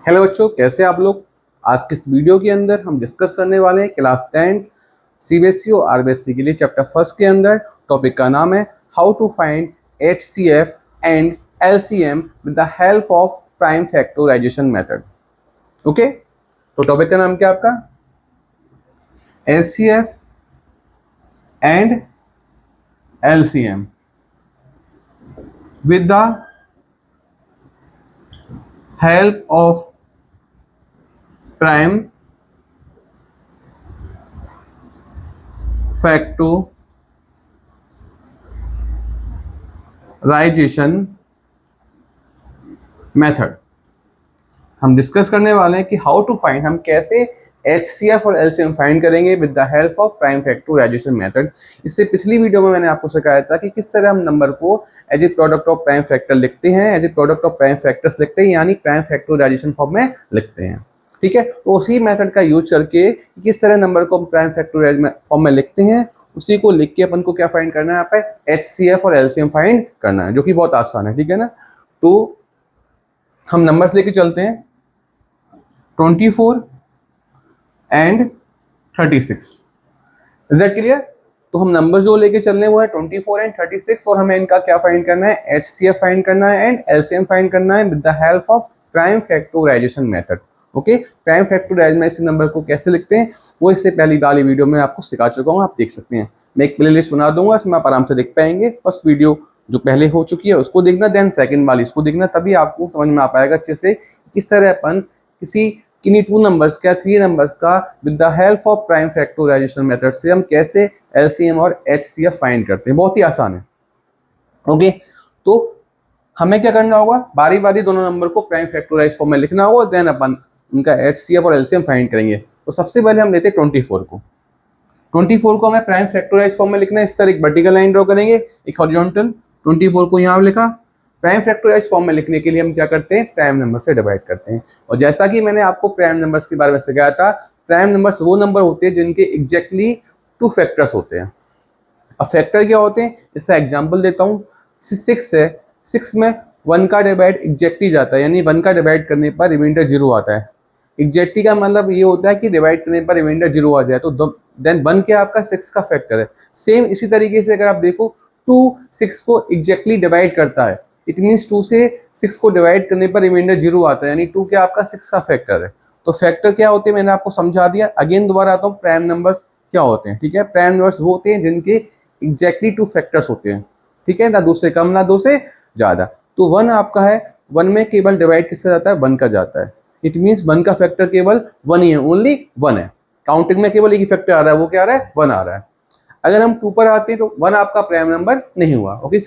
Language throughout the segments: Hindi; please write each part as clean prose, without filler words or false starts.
हेलो बच्चों, कैसे आप लोग। आज के इस वीडियो के अंदर हम डिस्कस करने वाले हैं क्लास 10 सीबीएसई और आरबीएसई के लिए चैप्टर फर्स्ट के अंदर। टॉपिक का नाम है how to find HCF and LCM with the help of prime factorisation method. Okay, तो टॉपिक का नाम क्या आपका, HCF and LCM with the help of prime factorization method. हम डिस्कस करने वाले हैं कि हाउ टू फाइंड, हम कैसे एचसीएफ और एलसीएम फाइंड करेंगे with the help of prime factorisation method. इससे पिछली वीडियो में मैंने आपको सिखाया था कि किस तरह हम नंबर को as a product of prime factor लिखते हैं, as a product of prime factors लिखते हैं, यानी प्राइम फैक्टराइजेशन फॉर्म में लिखते हैं। ठीक है, तो उसी मेथड का यूज करके किस तरह नंबर को हम प्राइम फैक्टराइज फॉर्म में लिखते हैं, उसी को लिख के अपन को क्या फाइंड करना है, यहाँ पे एचसीएफ और एलसीएम फाइंड करना है, जो कि बहुत आसान है। ठीक है ना, तो हम नंबर्स लेके चलते हैं 24 एंड 36। Is that clear? तो हम नंबर जो लेके चलने वो है 24 एंड 36, और हमें इनका क्या फाइंड करना है, एचसीएफ फाइंड करना है एंड एलसीएम फाइंड करना है with the help of prime factorisation method. Okay, prime factorisation number को कैसे लिखते हैं वो इससे पहली वाली वीडियो में आपको सिखा चुका हूँ, आप देख सकते हैं। मैं एक प्लेलिस्ट बना दूंगा, इसमें आप आराम से देख पाएंगे। फर्स्ट वीडियो जो पहले हो चुकी है उसको देखना, देन सेकंड वाली इसको देखना, तभी आपको समझ में आ पाएगा अच्छे से किस तरह अपन किन्हीं टू नंबर्स का, थ्री नंबर्स का with the help of prime factorisation method से हम कैसे एलसीएम और एचसीएफ फाइंड करते हैं। बहुत ही आसान है। ओके, तो हमें क्या करना होगा, बारी बारी दोनों नंबर को प्राइम फैक्टराइज फॉर्म में लिखना होगा, देन अपन उनका एचसीएफ और एलसीएम फाइंड करेंगे। तो सबसे पहले हम लेते हैं 24 को। 24 को हमें प्राइम फैक्टराइज फॉर्म में लिखना है। इस तरह एक वर्टिकल लाइन ड्रॉ करेंगे, एक हॉरिजॉन्टल। 24 को यहाँ लिखा। प्राइम फैक्टराइज फॉर्म में लिखने के लिए हम क्या करते हैं, प्राइम नंबर से डिवाइड करते हैं। और जैसा कि मैंने आपको प्राइम नंबर्स के बारे में सिखाया था, प्राइम नंबर्स वो नंबर होते हैं जिनके एग्जैक्टली टू फैक्टर्स होते हैं। अब फैक्टर क्या होते हैं, इसका एग्जांपल देता हूँ। 6 है, 6 में 1 का डिवाइड एग्जैक्टली जाता है, यानी 1 का डिवाइड करने पर रिमाइंडर 0 आता है। एग्जैक्टली का मतलब ये होता है कि डिवाइड करने पर रिमाइंडर 0 आ जाए, तो देन 1 क्या आपका 6 का फैक्टर है। सेम इसी तरीके से अगर आप देखो 2 6 को एग्जैक्टली डिवाइड करता है, इट मीन्स 2 से 6 को डिवाइड करने पर रिमाइंडर 0 आता है, यानी 2 क्या आपका 6 का फैक्टर है। तो फैक्टर क्या होते हैं मैंने आपको समझा दिया। अगेन दोबारा आता हूँ, प्राइम नंबर्स क्या होते हैं। ठीक है, प्राइम नंबर्स वो होते हैं जिनके एग्जैक्टली 2 फैक्टर्स होते हैं। ठीक है, ना 2 से कम ना 2 से ज्यादा। तो 1 आपका है, 1 में केवल डिवाइड किससे जाता है, 1 का जाता है। इट मीन्स 1 का फैक्टर केवल 1 ही है, ओनली 1 है। काउंटिंग में केवल एक ही फैक्टर आ रहा है, वो क्या आ रहा है, 1 आ रहा है। अगर हम 2 पर आते हैं तो 1 आपका प्राइम नंबर नहीं हुआ। ओके,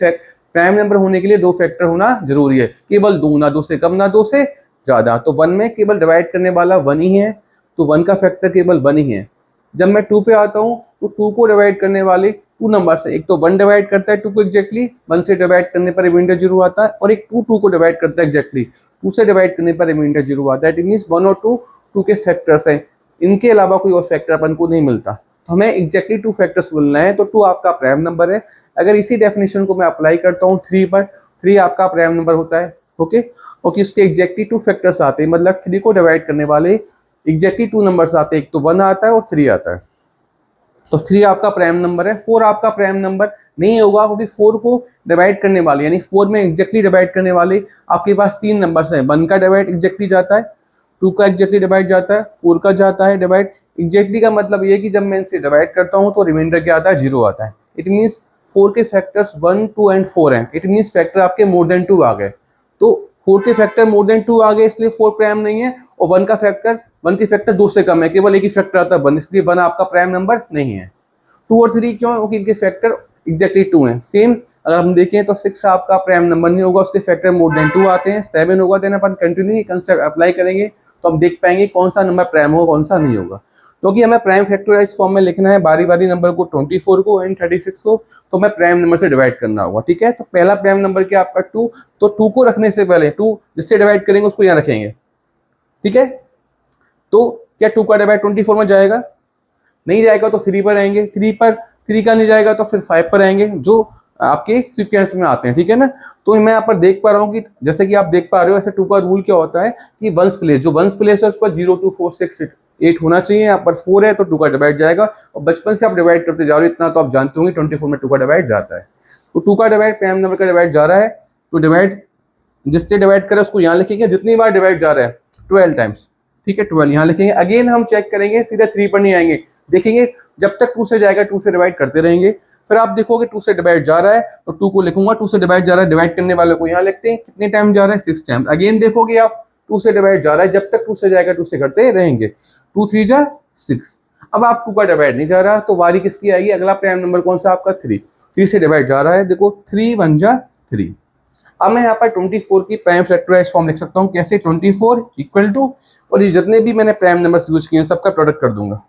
प्राइम नंबर होने के लिए 2 फैक्टर होना जरूरी है, केवल 2, ना 2 से कम ना 2 से ज्यादा। तो 1 में केवल डिवाइड करने वाला 1 ही है, तो 1 का फैक्टर केवल 1 ही है। जब मैं 2 पे आता हूँ तो 2 को डिवाइड करने वाले 2 नंबर से, एक तो 1 डिवाइड करता है 2 को एग्जैक्टली, 1 से डिवाइड करने पर रिमाइंडर 0 आता है, और एक 2 को डिवाइड करता है एग्जैक्टली, 2 से डिवाइड करने पर रिमाइंडर 0 आता है। इट मीन्स 1 और 2 के फैक्टर्स हैं, इनके अलावा कोई और फैक्टर अपन को नहीं मिलता। तो हमें एग्जैक्टली 2 फैक्टर्स मिलना है, तो 2 आपका प्राइम नंबर है। अगर इसी डेफिनेशन को मैं अप्लाई करता हूँ 3 पर, 3 आपका प्राइम नंबर होता है। ओके, ओके, इसके एग्जैक्टली 2 फैक्टर्स आते हैं, मतलब 3 को डिवाइड करने वाले एग्जैक्टली 2 नंबर्स आते हैं, एक तो 1 आता है और 3 आता है। तो 3 आपका प्राइम नंबर है। 4 आपका प्राइम नंबर नहीं होगा, क्योंकि 4 को डिवाइड करने वाले, यानी 4 में एग्जैक्टली डिवाइड करने वाले आपके पास 3 नंबर्स हैं। 1 का डिवाइड एग्जैक्टली जाता है, 2 का एग्जैक्टली डिवाइड जाता है, 4 का जाता है डिवाइड। एग्जैक्टली का मतलब ये कि जब मैं इनसे डिवाइड करता हूँ तो रिमाइंडर क्या आता है, 0 आता है। इट मीन्स 4 के फैक्टर्स 1, 2 एंड 4 हैं। इट मीन्स फैक्टर आपके मोर देन 2 आ गए। तो 4 के फैक्टर मोर देन 2 आ गए, इसलिए 4 प्राइम नहीं है। और 1 का फैक्टर, 1 के फैक्टर 2 से कम है, केवल एक ही फैक्टर आता है 1, इसलिए 1 आपका प्राइम नंबर नहीं है। 2 और 3 क्यों, क्योंकि इनके फैक्टर एग्जैक्टली 2 हैं। सेम अगर हम देखें तो 6 आपका प्राइम नंबर नहीं होगा, उसके फैक्टर मोर देन 2 आते हैं। 7 होगा, देन अपन कंटिन्यू कंसेप्ट अप्लाई करेंगे तो हम देख पाएंगे कौन सा नंबर प्राइम होगा, कौन सा नहीं होगा। क्योंकि हमें प्राइम फैक्टराइज फॉर्म में लिखना है बारी बारी नंबर को, 24 को एंड 36 को, तो हमें प्राइम नंबर से डिवाइड करना होगा। ठीक है, तो पहला प्राइम नंबर क्या आपका 2, तो 2 को रखने से पहले 2 जिससे डिवाइड करेंगे उसको यहाँ रखेंगे। ठीक है, तो क्या 2 का डिवाइड 24 में जाएगा, नहीं जाएगा, तो 3 पर आएंगे। 3 पर 3 का नहीं जाएगा तो फिर 5 पर आएंगे। जो आपके सीक्वेंस में आते हैं, ठीक है ना। तो मैं यहाँ पर देख पा रहा हूँ कि जैसे कि आप देख पा रहे हो, ऐसे 2 का रूल क्या होता है कि वंस प्लेस, जो वंस प्लेस है उस पर 0 2 4 6 8 होना चाहिए। यहाँ पर 4 है तो 2 का डिवाइड जाएगा, और बचपन से आप डिवाइड करते जा रहे हो, इतना तो आप जानते होंगे 24 में 2 का डिवाइड जाता है। तो 2 का डिवाइड प्राइम नंबर का डिवाइड जा रहा है, तो डिवाइड जिससे डिवाइड करें उसको यहाँ लिखेंगे, जितनी बार डिवाइड जा रहा है 12 टाइम्स, ठीक है 12 यहाँ लिखेंगे। अगेन हम चेक करेंगे, सीधे 3 पर नहीं आएंगे, देखेंगे जब तक 2 से जाएगा 2 से डिवाइड करते रहेंगे। फिर आप देखोगे 2 से डिवाइड जा रहा है तो 2 को लिखूंगा, 2 से डिवाइड जा रहा है, डिवाइड करने वाले को यहाँ लिखते हैं, कितने टाइम जा रहा है 6 टाइम। अगेन देखोगे आप 2 से डिवाइड जा रहा है, जब तक 2 से जाएगा 2 से करते रहेंगे, 2 3 जा 6। अब आप 2 का डिवाइड नहीं जा रहा तो वारी किसकी आएगी, अगला प्राइम नंबर कौन सा आपका 3, 3 से डिवाइड जा रहा है, देखो 3 1 जा 3। अब मैं यहाँ पर 24 की प्राइम फैक्टराइज फॉर्म लिख सकता हूँ, कैसे 24 इक्वल टू, और ये जितने भी मैंने प्राइम नंबर्स यूज किए हैं सबका प्रोडक्ट कर दूंगा,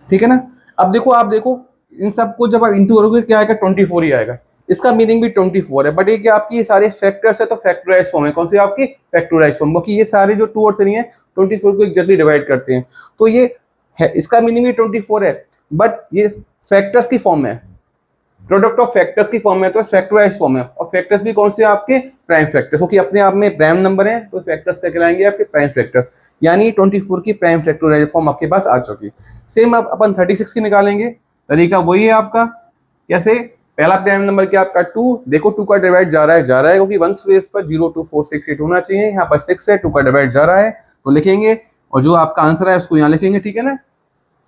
ठीक है ना। अब देखो, आप देखो इन सबको जब आप इंटू करोगे क्या आएगा, 24 ही आएगा। इसका मीनिंग भी 24 है, बट ये क्या आपकी ये सारे फैक्टर्स है तो फैक्टराइज फॉर्म है, कौन सी आपकी फैक्टराइज फॉर्म, क्योंकि ये सारे जो 2 और 3 है 24 को एग्जैक्टली डिवाइड करते हैं, तो ये है, इसका मीनिंग भी 24 है, बट ये फैक्टर्स की फॉर्म है, प्रोडक्ट ऑफ फैक्टर्स की फॉर्म है, तो फैक्टराइज फॉर्म है। और फैक्टर्स भी कौन से आपके प्राइम फैक्टर्स, क्योंकि अपने आप में प्राइम नंबर है तो फैक्टर्स क्या कहलाएंगे आपके प्राइम फैक्टर, यानी 24 की प्राइम फैक्टराइज फॉर्म आपके पास आ चुकी। सेम अब अपन 36 की निकालेंगे, तरीका वही है आपका, कैसे, पहला प्राइम नंबर क्या आपका 2, देखो 2 का डिवाइड जा रहा है क्योंकि वंस प्लेस पर 0 2 4 6 8 होना चाहिए, यहाँ पर 6 है, 2 का डिवाइड जा रहा है तो लिखेंगे, और जो आपका आंसर है उसको यहाँ लिखेंगे, ठीक है ना।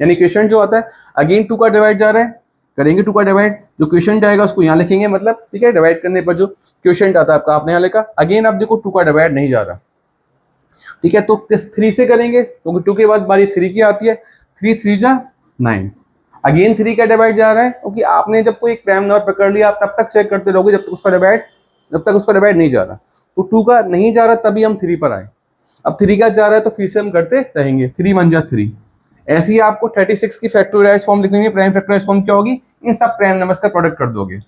यानी क्वेश्चन जो आता है, अगेन 2 का डिवाइड जा रहा है, करेंगे 2 का डिवाइड, जो क्वेश्चन जाएगा उसको यहाँ लिखेंगे, मतलब ठीक है, डिवाइड करने पर जो क्वेश्चन आता है आपका आपने यहाँ लिखा। अगेन आप देखो 2 का डिवाइड नहीं जा रहा, ठीक है, तो 3 से करेंगे, क्योंकि 2 के बाद बारी 3 की आती है, 3 3 जा 9। अगेन 3 का डिवाइड जा रहा है, क्योंकि आपने जब कोई प्राइम नंबर पकड़ लिया आप तब तक चेक करते रहोगे जब तक उसका डिवाइड नहीं जा रहा। तो 2 का नहीं जा रहा तभी हम 3 पर आए, अब 3 का जा रहा है तो 3 से हम करते रहेंगे, 3 1 जा 3। ऐसे ही आपको 36 की फैक्टराइज फॉर्म लिखनी है, प्राइम फैक्टराइज फॉर्म क्या होगी, इन सब प्राइम नंबर्स का प्रोडक्ट कर दोगे।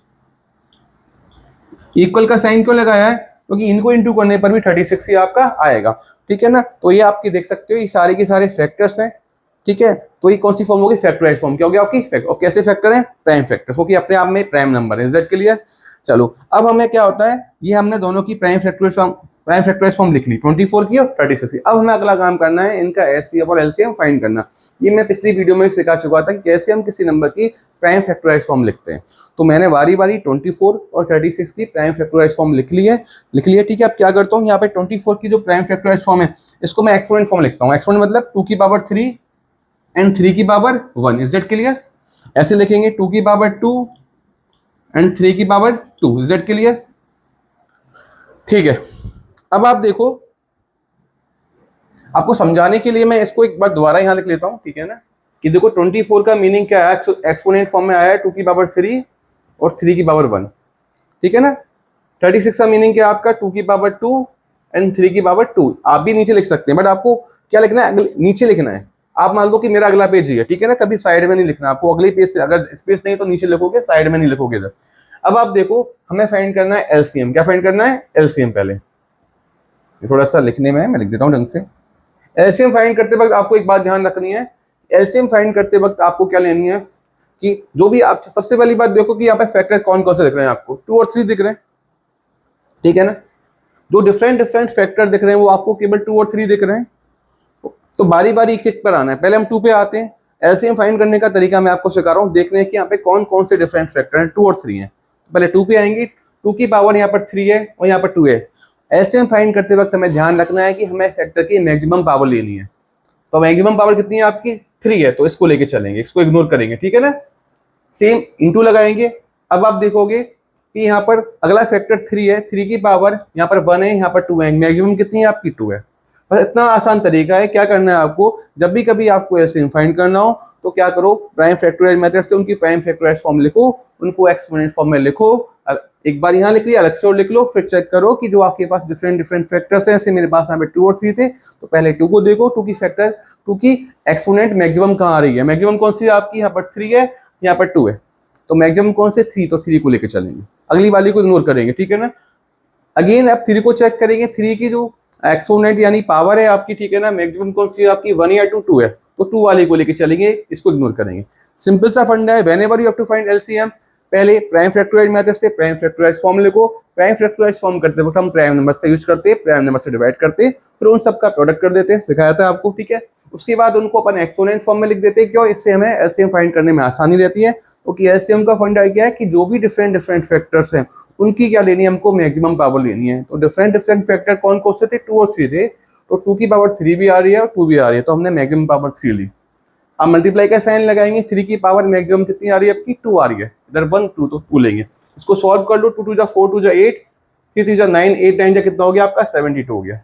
इक्वल का साइन क्यों लगाया है, क्योंकि इनको इंटू करने पर भी 36 ही आपका आएगा, ठीक है ना। तो ये आपकी देख सकते हो ये सारे के सारे फैक्टर्स हैं, ठीक है। तो ये कौन सी फॉर्म होगी, फैक्टराइज फॉर्म, क्या होगी आपकी और कैसे फैक्टर है, प्राइम फैक्टर, क्योंकि अपने आप में प्राइम नंबर है। Is that clear. चलो अब हमें क्या होता है, ये हमने दोनों की प्राइम फैक्टराइज फॉर्म लिख ली, 24 की और 36 की। अब हमें अगला काम करना है इनका एचसीएफ और एलसीएम फाइंड करना। ये मैं पिछली वीडियो में सिखा चुका था कि कैसे हम किसी नंबर की प्राइम फैक्टराइज फॉर्म लिखते हैं। तो मैंने बारी बारी 24 और 36 की प्राइम फैक्टराइज फॉर्म लिख ली है, ठीक है। अब क्या करता हूँ, यहाँ पे 24 की जो प्राइम फैक्टराइज फॉर्म है इसको मैं एक्सपोनेंट फॉर्म लिखता हूँ। एक्सपोनेंट मतलब 2 की पावर 3 एंड 3 की पावर 1। Is that clear. ऐसे लिखेंगे 2 की पावर 2 एंड 3 की पावर 2। इज दैट क्लियर, ठीक है। अब आप देखो, आपको समझाने के लिए मैं इसको एक बार दोबारा यहां लिख लेता हूं, ठीक है ना, कि देखो 24 का मीनिंग क्या है, एक्सपोनेंट फॉर्म में आया है 2 की पावर 3 और 3 की पावर 1, ठीक है ना। 36 का मीनिंग क्या है आपका 2 की पावर 2 एंड 3 की पावर 2। आप भी नीचे लिख सकते हैं, बट आपको क्या लिखना है, नीचे लिखना है। आप मान लो कि मेरा अगला पेज ही है, ठीक है ना, कभी साइड में नहीं लिखना आपको, अगले पेज से अगर स्पेस नहीं तो नीचे लिखोगे, साइड में नहीं लिखोगे इधर। अब आप देखो, हमें फाइंड करना है एलसीएम। क्या फाइंड करना है, एलसीएम। पहले थोड़ा सा लिखने में मैं लिख देता हूँ ढंग से। एलसीएम फाइंड करते वक्त आपको एक बात ध्यान रखनी है, एलसीएम फाइंड करते वक्त आपको क्या लेनी है कि जो भी आप, सबसे पहली बात देखो कि यहाँ पे फैक्टर कौन कौन से दिख रहे हैं आपको, 2 और 3 दिख रहे हैं, ठीक है ना। जो डिफरेंट फैक्टर दिख रहे हैं वो आपको केवल 2 और 3 दिख रहे हैं। तो बारी बारी एक एक पर आना है, पहले हम 2 पे आते हैं। एलसीएम फाइंड करने का तरीका मैं आपको सिखा रहा हूँ, देखने कि यहाँ पे कौन कौन से डिफरेंट फैक्टर हैं, 2 और 3 हैं। पहले 2 पे आएंगे, 2 की पावर यहाँ पर 3 है और यहाँ पर 2 है। एलसीएम फाइंड करते वक्त हमें ध्यान रखना है कि हमें फैक्टर की मैक्सिमम पावर लेनी है। तो मैक्सिमम पावर कितनी है आपकी, 3 है, तो इसको लेके चलेंगे, इसको इग्नोर करेंगे, ठीक है ना। सेम इंटू लगाएंगे। अब आप देखोगे कि यहाँ पर अगला फैक्टर 3 है, 3 की पावर यहाँ पर 1 है, यहाँ पर 2 है, मैक्सिमम कितनी है आपकी 2 है। बस इतना आसान तरीका है। क्या करना है आपको, जब भी कभी आपको एलसीएम फाइंड करना हो तो क्या करो, प्राइम फैक्टराइज मेथड से उनकी प्राइम फैक्टराइज फॉर्म लिखो, उनको एक्सपोनेंट फॉर्म में लिखो, एक बार यहाँ लिख लिया, अलग से और लिख लो, फिर चेक करो कि जो आपके पास डिफरेंट फैक्टर्स हैं, जैसे मेरे पास यहाँ पे 2 और 3 थे, तो पहले 2 को देखो, 2 की फैक्टर, 2 की एक्सपोनेंट मैक्सिमम कहाँ आ रही है, मैक्सिमम कौन सी है आपकी, यहाँ पर 3 है, यहाँ पर 2 है, तो मैक्सिमम कौन से 3, तो 3 को लेकर चलेंगे, अगली वाली को इग्नोर करेंगे, ठीक है ना। अगेन अब 3 को चेक करेंगे, 3 की जो एक्सपोनेंट यानी पावर है आपकी, ठीक है ना, मैक्सिमम कौन सी है आपकी 1 या 2 है, तो 2 वाले को लेके चलेंगे, इसको इग्नोर करेंगे। सिंपल सा फंडा है, whenever you have to find LCM, पहले प्राइम फैक्टराइज मेथड से प्राइम फैक्टराइज फॉर्म लिखो। प्राइम फैक्टराइज फॉर्म करते वक्त हम प्राइम नंबर्स का यूज करते हैं, प्राइम नंबर से डिवाइड करते हैं, फिर उन सब का प्रोडक्ट कर देते हैं, सिखाया था आपको, ठीक है। उसके बाद उनको अपन एक्सपोनेंट फॉर्म में लिख देते हैं, क्यों? इससे हमें एलसीएम फाइंड करने में आसानी रहती है। क्योंकि एलसीएम का फंडा क्या है कि जो भी डिफरेंट डिफरेंट फैक्टर्स हैं उनकी क्या लेनी है, हमको मैक्सिमम पावर लेनी है। तो डिफरेंट डिफरेंट फैक्टर कौन कौन से थे? 2 और 3 थे। तो 2 की पावर 3 भी आ रही है और 2 भी आ रही है, तो हमने मैक्सिमम पावर 3 ली। अब मल्टीप्लाई का साइन लगाएंगे, 3 की पावर मैक्सिमम कितनी आ रही है आपकी? 2 आ रही है। इधर 1 2 तो 2 लेंगे, इसको सॉल्व कर लो। 2 2 जा 4 2 जा 8, 3 3 जा 9, 8 9 जा कितना हो गया आपका? 72 हो गया।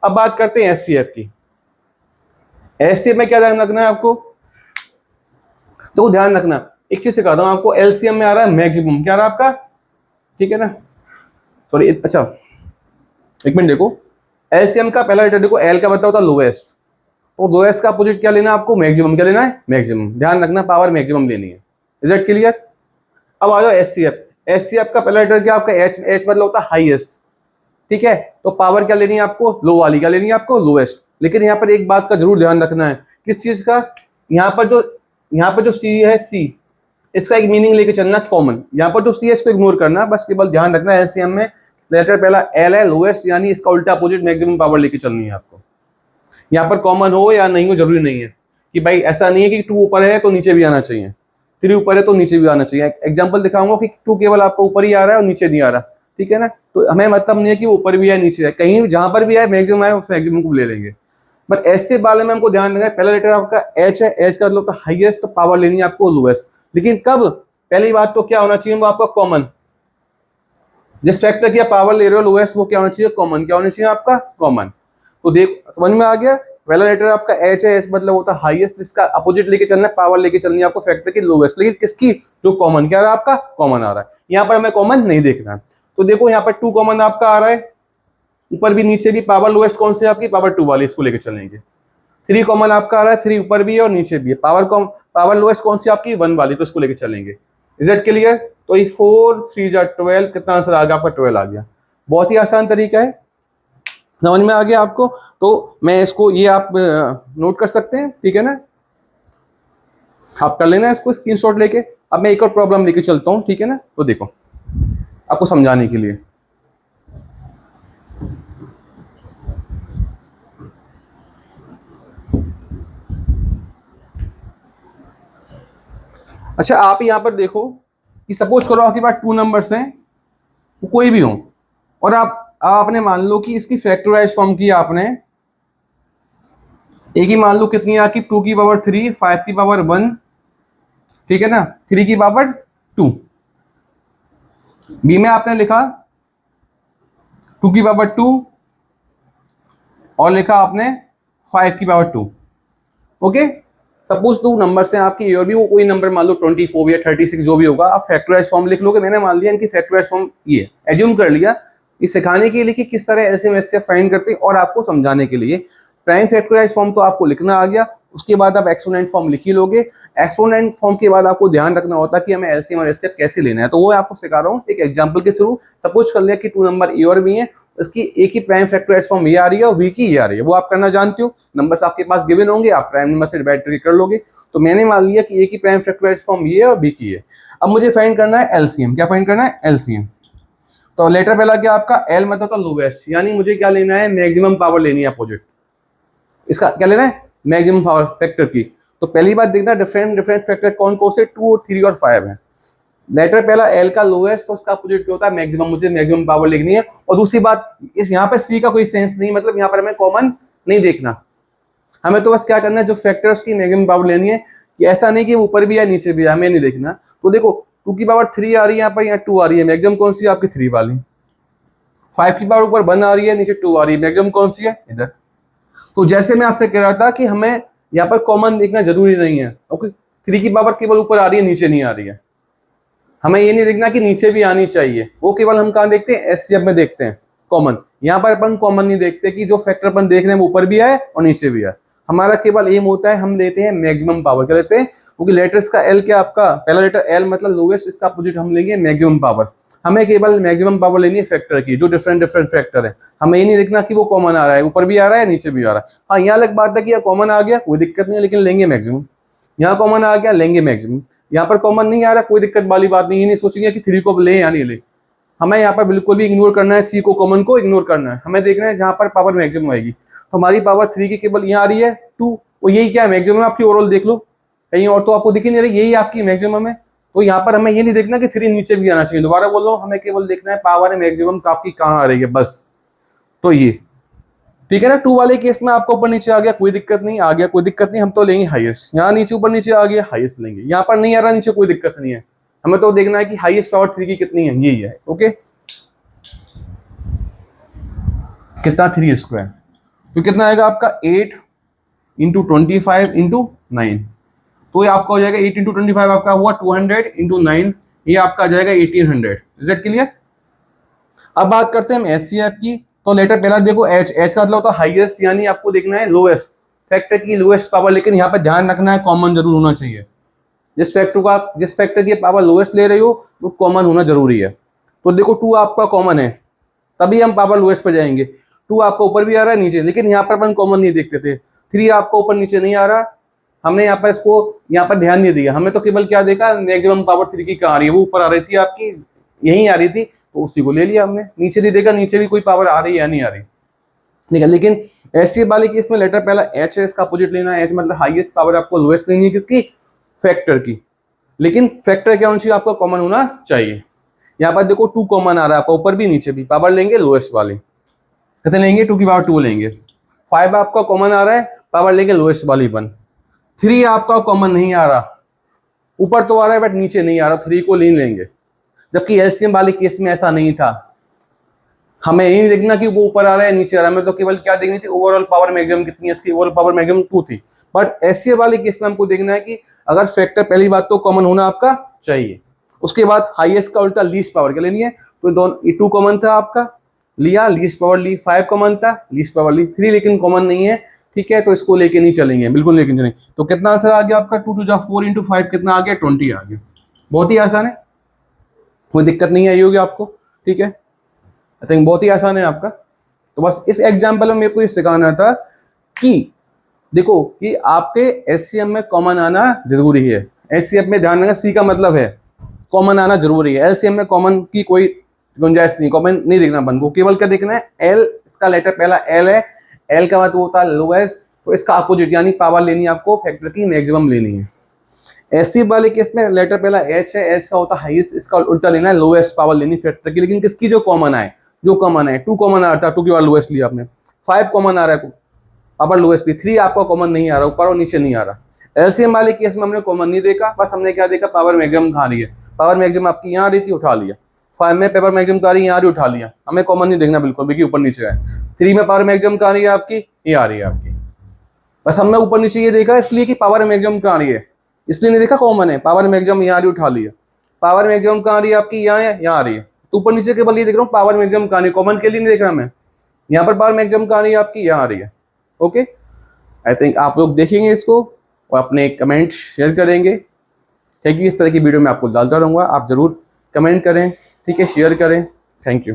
अब बात करते हैं एचसीएफ की। एचसीएफ में क्या ध्यान रखना है आपको? तो ध्यान रखना, एक चीज सिखाता हूं आपको, एलसीएम में आ रहा है मैक्सिमम, क्या आ रहा है आपका? ठीक है ना, सॉरी, अच्छा एक मिनट देखो, एलसीएम का पहला लेटर देखो, एल का मतलब होता है लोएस्ट, तो लोएस्ट का अपोजिट क्या लेना है आपको? मैक्सिमम। क्या लेना है? मैक्सिमम। ध्यान रखना, पावर मैक्सिमम लेनी है। Is it clear? अब आ जाओ एचसीएफ। एचसीएफ का पहला लेटर क्या आपका? एच। एच मतलब होता है हाईएस्ट, ठीक है। तो पावर क्या लेनी है आपको? लो वाली। क्या लेनी है आपको? लोएस्ट। लेकिन यहाँ पर एक बात का जरूर ध्यान रखना है, किस चीज का? यहाँ पर जो सी है, सी, इसका एक मीनिंग लेके चलना कॉमन। यहाँ पर जो सी है इसको इग्नोर करना, बस केवल ध्यान रखना है एलसीएम में लेटर पहला एल है, लोएस्ट, यानी इसका उल्टा अपोजिट मैक्सिमम पावर लेके चलनी है आपको। यहाँ पर कॉमन हो या नहीं हो जरूरी नहीं है कि भाई ऐसा नहीं है कि 2 ऊपर है तो नीचे भी आना चाहिए, 3 ऊपर है तो नीचे भी आना चाहिए। एग्जाम्पल दिखाऊंगा कि 2 केवल आपको ऊपर ही आ रहा है और नीचे नहीं आ रहा, ठीक है ना। तो हमें मतलब नहीं है कि ऊपर भी है नीचे है, कहीं जहां पर भी है मैक्सिमम है उस मैक्सिमम को ले लेंगे। बट ऐसे वाले में हमको ध्यान रखना है, पहला लेटर आपका एच है, एच का मतलब तो हाईएस्ट, तो पावर लेनी है आपको लोएस्ट। लेकिन कब? पहली बात तो क्या होना चाहिए? वो आपका कॉमन। जिस फैक्टर की आप पावर ले रहे हो लोएस्ट, वो क्या होना चाहिए? कॉमन। क्या होना चाहिए आपका? कॉमन। तो देख, समझ में आ गया? पहला लेटर आपका एच है, एच मतलब होता है हाईएस्ट, जिसका अपोजिट लेके चलना है, पावर लेके चलनी है आपको फैक्टर की लोएस्ट, लेकिन किसकी? जो कॉमन। क्या रहा आपका? कॉमन आ रहा है। यहाँ पर हमें कॉमन नहीं देखना है, तो देखो यहाँ पर 2 कॉमन आपका आ रहा है, ऊपर भी नीचे भी। पावर लोएस्ट कौन सी है आपकी? पावर 2 वाली, इसको लेके चलेंगे। 3 कॉमन आपका आ रहा है, 3 ऊपर भी है और नीचे भी है। पावर लोएस्ट कौन सी आपकी? 1 वाली, तो इसको लेके चलेंगे। Is it clear? तो ये 4 3 जा 12, कितना आंसर आ गया आपका? 12 आ गया। बहुत ही आसान तरीका है, समझ में आ गया आपको? तो मैं इसको, ये आप नोट कर सकते हैं, ठीक है ना, आप कर लेना इसको स्क्रीनशॉट लेके। अब मैं एक और प्रॉब्लम लेके चलता हूं, ठीक है ना। तो देखो आपको समझाने के लिए, अच्छा आप यहां पर देखो कि सपोज करो आपके पास 2 नंबर्स हैं, वो कोई भी हो, और आपने मान लो कि इसकी फैक्टराइज फॉर्म की आपने, एक ही मान लो कितनी है आपकी? 2 की पावर 3, 5 की पावर 1, ठीक है ना, 3 की पावर 2। बी में आपने लिखा 2 की पावर 2 और लिखा आपने 5 की पावर 2। ओके, सपोज 2 नंबर्स हैं आपकी, और भी वो कोई नंबर मान लो 24 या 36 जो भी होगा, आप फैक्टराइज फॉर्म लिख लोगे। मैंने मान लिया इनकी फैक्टराइज फॉर्म ये एज्यूम कर लिया, ये सिखाने के लिए कि किस तरह एलसीएम एचसीएफ फाइंड करते हैं, और आपको समझाने के लिए। प्राइम फैक्टराइज फॉर्म तो आपको लिखना आ गया, उसके बाद आप एक्सपोनेंट फॉर्म लिख ही लोगे। एक्सपोनेंट फॉर्म के बाद आपको ध्यान रखना होता है कि हमें एलसीएम और एचसीएफ कैसे लेना है, तो वो आपको सिखा रहा हूँ एक एग्जांपल के थ्रू। सपोज कर लिया कि 2 नंबर ए और बी है, उसकी ए की प्राइम फैक्टराइज फॉर्म ये आ रही है और बी की ये आ रही है, वो आप करना जानते हो। नंबर्स आपके पास गिवन होंगे, आप प्राइम नंबर से डिवाइड करके कर लोगे। तो मैंने मान लिया कि ए की प्राइम फैक्टराइज फॉर्म ये है और बी की है। अब मुझे फाइंड करना है एलसीएम। क्या फाइंड करना है? एलसीएम। तो लेटर पहला क्या आपका? एल मतलब तो लोएस्ट, यानी मुझे क्या लेना है? मैक्सिमम पावर लेनी है अपोजिट। इसका क्या लेना है? मैक्सिमम पावर फैक्टर की। तो पहली बात देखना, डिफरेंट डिफरेंट फैक्टर कौन कौन से? 2 और 3 और 5 है। लेटर पहला एल का लोएस्ट, तो उसका अपोजिट क्या होता है? मैक्सिमम। मुझे मैक्सिमम पावर लिखनी है। और दूसरी बात, इस यहाँ पे सी का कोई सेंस नहीं, मतलब यहाँ पर हमें कॉमन नहीं देखना, हमें तो बस क्या करना है, जो फैक्टर्स की मैक्सिमम पावर लेनी है, कि ऐसा नहीं कि ऊपर भी है नीचे भी है, हमें नहीं देखना। तो देखो 2 की पावर 3 आ रही है यहाँ पर, यहाँ 2 आ रही है, मैक्सिमम कौन सी है आपकी? 3 वाली। 5 की पावर ऊपर 1 आ रही है, नीचे 2 आ रही है, मैक्सिमम कौन सी है? इधर। तो जैसे मैं आपसे कह रहा था कि हमें यहाँ पर कॉमन देखना जरूरी नहीं है, ओके। 3 की पावर केवल ऊपर आ रही है, नीचे नहीं आ रही है, हमें ये नहीं देखना कि नीचे भी आनी चाहिए, वो केवल हम कहाँ देखते हैं? एचसीएफ में देखते हैं कॉमन। यहाँ पर अपन कॉमन नहीं देखते कि जो फैक्टर अपन देख रहे हैं वो ऊपर भी है और नीचे भी है। हमारा केवल एम होता है, हम लेते हैं मैक्सिमम पावर। क्या लेते हैं? क्योंकि लेटर्स का एल क्या आपका? पहला लेटर एल मतलब लोएस्ट, इसका अपोजिट हम लेंगे मैक्सिमम पावर। हमें केवल मैक्सिमम पावर लेनी है फैक्टर की, जो डिफरेंट डिफरेंट फैक्टर है। हमें ये नहीं देखना कि वो कॉमन आ रहा है, ऊपर भी आ रहा है नीचे भी आ रहा है। हाँ, यहाँ अलग बात है कि यहाँ कॉमन आ गया कोई दिक्कत नहीं है, लेकिन लेंगे मैक्सिमम। यहाँ कॉमन आ गया लेंगे मैक्सिमम। यहाँ पर कॉमन नहीं आ रहा, कोई दिक्कत वाली बात नहीं, ये नहीं सोचेंगे कि 3 को ले या नहीं ले। हमें यहाँ पर बिल्कुल भी इग्नोर करना है, सी को कॉमन को इग्नोर करना है। हमें देखना है जहाँ पर पावर मैक्सिमम आएगी। तो हमारी पावर 3 की केवल यहाँ आ रही है 2, और यही क्या है मैक्सिमम आपकी ओवरऑल देख लो, कहीं और तो आपको दिख ही नहीं रही, यही आपकी मैक्सिमम है। तो यहाँ पर हमें ये नहीं देखना कि 3 नीचे भी आना चाहिए। दोबारा बोल रहा हूँ, हमें केवल देखना है पावर मैक्सिमम आपकी कहाँ आ रही है बस। तो ये ठीक है ना। 2 वाले केस में आपको ऊपर नीचे आ गया कोई दिक्कत नहीं, आ गया कोई दिक्कत नहीं, हम तो लेंगे हाईएस्ट। यहाँ नीचे ऊपर नीचे आ गया हाईएस्ट लेंगे, यहाँ पर नहीं आ रहा नीचे कोई दिक्कत नहीं है। हमें तो देखना है कि हाईएस्ट पावर 3 की कितनी है, यही है। ओके, कितना 3 स्क्वायर, तो कितना आएगा आपका 8 इंटू 25 इंटू 9। तो ये आपका हो जाएगा 8 इंटू 25 आपका हुआ 200 इंटू 9, ये आपका आ जाएगा 1800। Is it clear? अब बात करते हैं हम एचसीएफ की। तो लेटर पहला देखो एच का मतलब होता है हाईएस्ट, यानी आपको देखना है लोएस्ट फैक्टर की लोएस्ट पावर। लेकिन यहाँ पर ध्यान रखना है कॉमन जरूर होना चाहिए। जिस फैक्टर की पावर लोएस्ट ले रही हो वो कॉमन होना जरूरी है। तो देखो 2 आपका कॉमन है, तभी हम पावर लोएस्ट पे जाएंगे। 2 आपका ऊपर भी आ रहा है नीचे, लेकिन यहाँ पर अपन कॉमन नहीं देखते थे। 3 आपका ऊपर नीचे नहीं आ रहा, हमने यहाँ पर इसको यहाँ पर ध्यान नहीं दिया। हमें तो केवल क्या देखा मैक्सिमम पावर 3 की कहाँ आ रही है, वो ऊपर आ रही थी आपकी, यहीं आ रही थी, तो उसी को ले लिया हमने। नीचे नहीं देखा नीचे भी कोई पावर आ रही है या नहीं आ रही, ठीक है। लेकिन ऐसी वाले केस में लेटर पहला एच है, इसका अपोजिट लेना है। एच मतलब हाईएस्ट पावर आपको लोएस्ट लेनी है किसकी, फैक्टर की। लेकिन फैक्टर क्या होना चाहिए, आपका कॉमन होना चाहिए। यहाँ पर देखो 2 कॉमन आ रहा है आपका, ऊपर भी नीचे भी। पावर लेंगे लोएस्ट वाली, कितने लेंगे 2 की पावर 2 लेंगे। 5 आपका कॉमन आ रहा है, पावर लेंगे लोएस्ट वाली 1। 3 आपका कॉमन नहीं आ रहा, ऊपर तो आ रहा है बट नीचे नहीं आ रहा, 3 को नहीं लेंगे। जबकि एलसीएम वाले केस में ऐसा नहीं था, हमें ये नहीं देखना कि वो ऊपर आ रहा है नीचे आ रहा है। हमें तो केवल क्या देखनी थी, ओवरऑल पावर मैक्सिमम कितनी है इसकी, ओवरऑल पावर मैक्सिमम 2 थी। बट एससीए वाले केस में हमको देखना है कि अगर फैक्टर पहली बात तो कॉमन होना आपका चाहिए, उसके बाद हाईएस्ट का उल्टा लीस्ट पावर क्या लेनी है। तो दोनों 2 कॉमन था आपका, लिया लीस्ट पावर ली। 5 कॉमन था, लीस्ट पावर ली। 3 लेकिन कॉमन नहीं है, ठीक है, तो इसको लेके नहीं चलेंगे, बिल्कुल लेके नहीं चलेंगे। तो कितना आंसर आ गया आपका 2 2 4 इंटू 5 कितना आ गया 20 आ गया। बहुत ही आसान है, कोई दिक्कत नहीं आई होगी आपको, ठीक है। आई थिंक बहुत ही आसान है आपका। तो बस इस एग्जाम्पल में मेरे को ये सिखाना था कि देखो कि आपके एचसीएफ में कॉमन आना जरूरी है। एचसीएफ में ध्यान रखना, सी का मतलब है कॉमन आना जरूरी है। एलसीएम में कॉमन की कोई गुंजाइश नहीं, कॉमन नहीं देखना अपन को। केवल क्या देखना है, एल, इसका लेटर पहला एल है, एल का मतलब होता है लोएस्ट, तो इसका अपोजिट यानी पावर लेनी है आपको, फैक्टर की मैक्सिमम लेनी है। एसी वाले केस में लेटर पहला एच है, एच का होता है हाईएस्ट, इसका उल्टा लेना है लोएस्ट पावर लेनी फैक्टर की। लेकिन किसकी, जो कॉमन आए, जो कॉमन है। 2 कॉमन आ रहा था, 2 की बार लोएस्ट लिया आपने। 5 कॉमन आ रहा है, पावर लोएस्ट भी। 3 आपका कॉमन नहीं आ रहा, ऊपर और नीचे नहीं आ रहा। एलसीएम वाले केस में हमने कॉमन नहीं देखा, बस हमने क्या देखा, पावर मैक्सिमम कहाँ रही है। पावर मैक्सिमम आपकी यहाँ आ रही थी, उठा लिया। 5 में पावर मैक्सिमम कहाँ रही है, यहाँ रही, उठा लिया। हमें कॉमन नहीं देखना बिल्कुल भी कि ऊपर नीचे है। 3 में पावर मैक्सिमम कहाँ रही है आपकी, ये आ रही है आपकी। बस हमने ऊपर नीचे ये देखा इसलिए कि पावर मैक्सिमम कहाँ रही है, इसलिए नहीं देखा कॉमन है। पावर मैक्सिमम यहाँ रही, उठा लिया। पावर मैक्सिमम कहाँ रही है आपकी, यहाँ है, यहाँ आ रही है। तो ऊपर नीचे केवल ये देख रहा हूँ, पावर मैक्सिमम कहाँ रही है, कॉमन के लिए नहीं देख रहा मैं। यहाँ पर पावर मैक्सिमम कहाँ रही है आपकी, यहाँ आ रही है। ओके, आई थिंक आप लोग देखेंगे इसको और अपने कमेंट शेयर करेंगे। Thank you. इस तरह की वीडियो मैं आपको डालता रहूँगा, आप जरूर कमेंट करें, ठीक है, शेयर करें। Thank you.